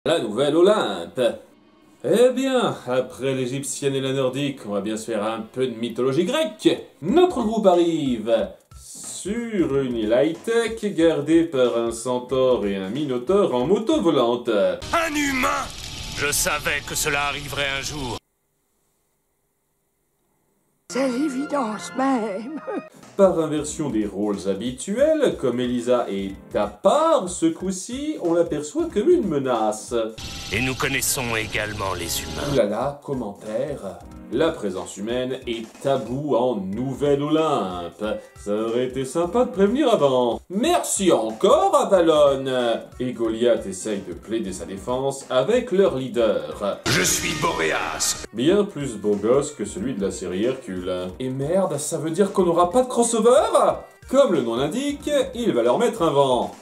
La nouvelle Olympe. Eh bien, après l'égyptienne et la nordique, on va bien se faire un peu de mythologie grecque. Notre groupe arrive sur une île high-tech gardée par un centaure et un minotaure en moto volante. Un humain! Je savais que cela arriverait un jour. C'est l'évidence même. Par inversion des rôles habituels, comme Elisa est à part, ce coup-ci, on l'aperçoit comme une menace. Et nous connaissons également les humains. Oulala, commentaire. La présence humaine est taboue en Nouvelle-Olympe. Ça aurait été sympa de prévenir avant. Merci encore, Avalon. Et Goliath essaye de plaider sa défense avec leur leader. Je suis Boréas. Bien plus beau gosse que celui de la série Hercule. Et merde, ça veut dire qu'on n'aura pas de crossover? Comme le nom l'indique, il va leur mettre un vent.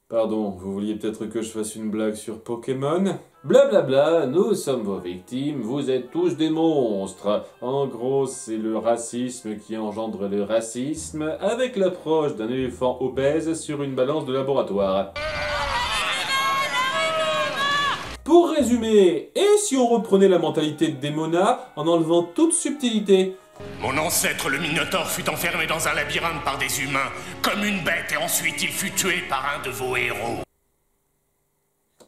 Pardon, vous vouliez peut-être que je fasse une blague sur Pokémon? Blablabla, nous sommes vos victimes, vous êtes tous des monstres. En gros, c'est le racisme qui engendre le racisme, avec l'approche d'un éléphant obèse sur une balance de laboratoire. Pour résumer, et si on reprenait la mentalité de Démona en enlevant toute subtilité? Mon ancêtre le Minotaure fut enfermé dans un labyrinthe par des humains, comme une bête, et ensuite il fut tué par un de vos héros.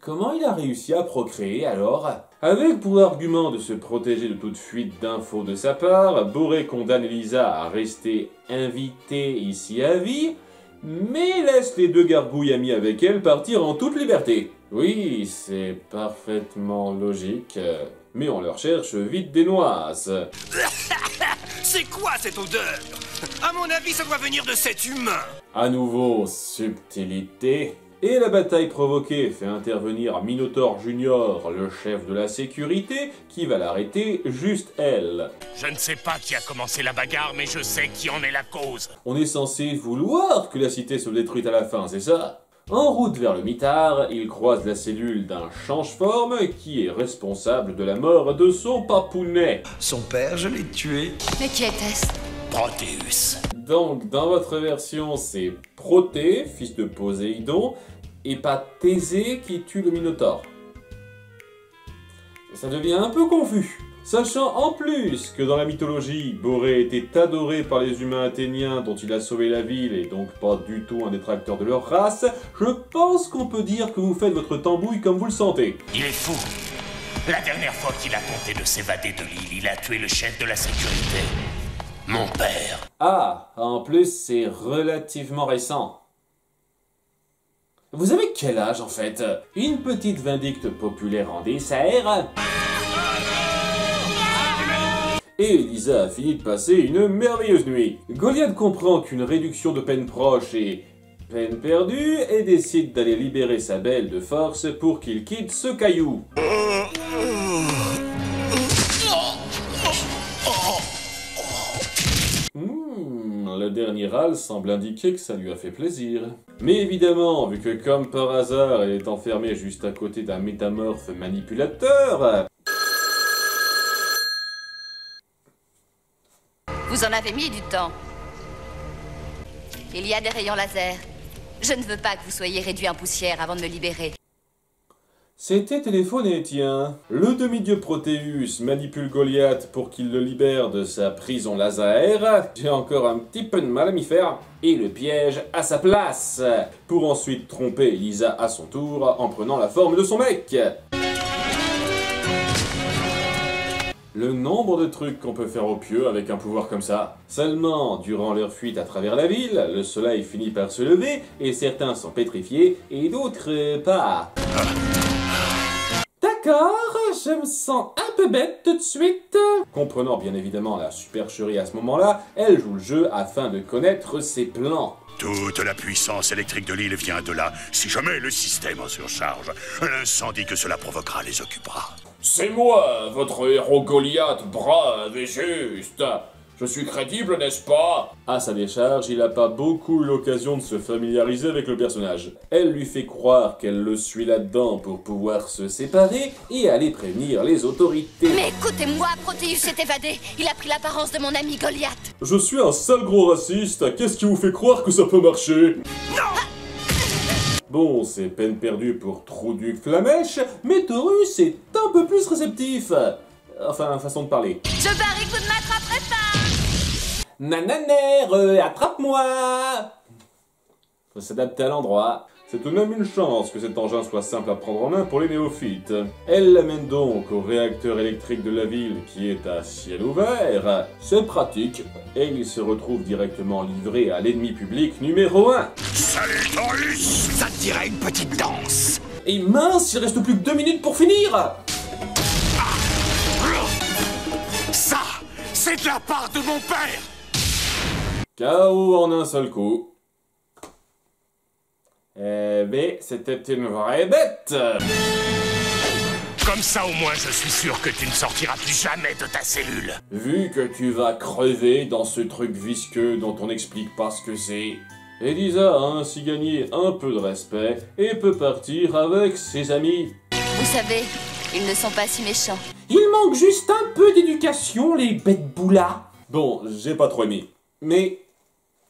Comment il a réussi à procréer alors? Avec pour argument de se protéger de toute fuite d'infos de sa part, Boré condamne Elisa à rester invitée ici à vie, mais laisse les deux gargouilles amies avec elle partir en toute liberté. Oui, c'est parfaitement logique, mais on leur cherche vite des noises. C'est quoi cette odeur? À mon avis, ça doit venir de cet humain. À nouveau, subtilité. Et la bataille provoquée fait intervenir Minotaure Junior, le chef de la sécurité, qui va l'arrêter, juste elle. Je ne sais pas qui a commencé la bagarre, mais je sais qui en est la cause. On est censé vouloir que la cité soit détruite à la fin, c'est ça? En route vers le mitard, il croise la cellule d'un change-forme qui est responsable de la mort de son papounet. Son père, je l'ai tué. Mais qui était-ce? Proteus. Donc, dans votre version, c'est Proté, fils de Poséidon, et pas Thésée qui tue le Minotaure. Ça devient un peu confus. Sachant en plus que dans la mythologie, Boré était adoré par les humains athéniens dont il a sauvé la ville et donc pas du tout un détracteur de leur race, je pense qu'on peut dire que vous faites votre tambouille comme vous le sentez. Il est fou. La dernière fois qu'il a tenté de s'évader de l'île, il a tué le chef de la sécurité. Mon père. Ah, en plus c'est relativement récent. Vous avez quel âge en fait? Une petite vindicte populaire en dessert. Et Elisa a fini de passer une merveilleuse nuit. Goliath comprend qu'une réduction de peine proche est peine perdue et décide d'aller libérer sa belle de force pour qu'il quitte ce caillou. Le dernier râle semble indiquer que ça lui a fait plaisir. Mais évidemment, vu que comme par hasard, elle est enfermée juste à côté d'un métamorphe manipulateur... Vous en avez mis du temps. Il y a des rayons laser. Je ne veux pas que vous soyez réduit en poussière avant de me libérer. C'était téléphoné, tiens. Le demi-dieu Proteus manipule Goliath pour qu'il le libère de sa prison laser. J'ai encore un petit peu de mal à m'y faire. Et le piège à sa place. Pour ensuite tromper Elisa à son tour en prenant la forme de son mec. Le nombre de trucs qu'on peut faire au pieu avec un pouvoir comme ça. Seulement, durant leur fuite à travers la ville, le soleil finit par se lever et certains sont pétrifiés et d'autres pas. D'accord, je me sens un peu bête tout de suite. Comprenant bien évidemment la supercherie à ce moment-là, elle joue le jeu afin de connaître ses plans. Toute la puissance électrique de l'île vient de là. Si jamais le système en surcharge, l'incendie que cela provoquera les occupera. C'est moi, votre héros Goliath, brave et juste. Je suis crédible, n'est-ce pas? À sa décharge, il n'a pas beaucoup eu l'occasion de se familiariser avec le personnage. Elle lui fait croire qu'elle le suit là-dedans pour pouvoir se séparer et aller prévenir les autorités. Mais écoutez-moi, Proteus s'est évadé. Il a pris l'apparence de mon ami Goliath. Je suis un sale gros raciste, qu'est-ce qui vous fait croire que ça peut marcher? Bon, c'est peine perdue pour Trouduc Flamèche, mais Taurus est un peu plus réceptif. Enfin, façon de parler. Je parie que vous ne m'attraperez pas. Nananère, attrape-moi! Faut s'adapter à l'endroit. C'est tout de même une chance que cet engin soit simple à prendre en main pour les néophytes. Elle l'amène donc au réacteur électrique de la ville qui est à ciel ouvert. C'est pratique, et il se retrouve directement livré à l'ennemi public numéro 1. Salut Taurus! Ça te dirait une petite danse? Et mince, il reste plus que 2 minutes pour finir! Ça, c'est de la part de mon père! KO en un seul coup. Eh ben, c'était une vraie bête! Comme ça, au moins, je suis sûr que tu ne sortiras plus jamais de ta cellule. Vu que tu vas crever dans ce truc visqueux dont on n'explique pas ce que c'est, Elisa a ainsi gagné un peu de respect et peut partir avec ses amis. Vous savez, ils ne sont pas si méchants. Il manque juste un peu d'éducation, les bêtes boulas. Bon, j'ai pas trop aimé. Mais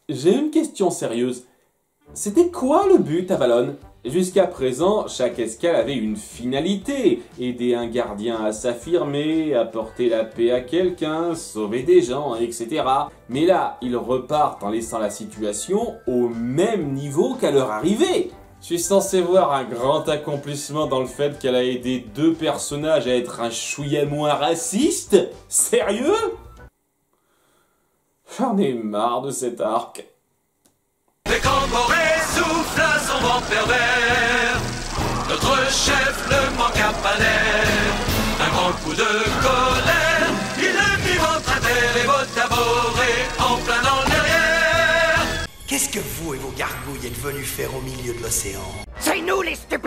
j'ai une question sérieuse. C'était quoi le but, Avalon? Jusqu'à présent, chaque escale avait une finalité. Aider un gardien à s'affirmer, apporter la paix à quelqu'un, sauver des gens, etc. Mais là, ils repartent en laissant la situation au même niveau qu'à leur arrivée. Je suis censé voir un grand accomplissement dans le fait qu'elle a aidé 2 personnages à être un chouïa moins raciste? Sérieux? J'en ai marre de cet arc. Dès qu'Emporé souffle à son vent pervers, notre chef ne manqua pas d'air. Un grand coup de colère, il le mit ventre à terre et botte à borer en plein dans le derrière. Qu'est-ce que vous et vos gargouilles êtes venus faire au milieu de l'océan? C'est nous les stupides!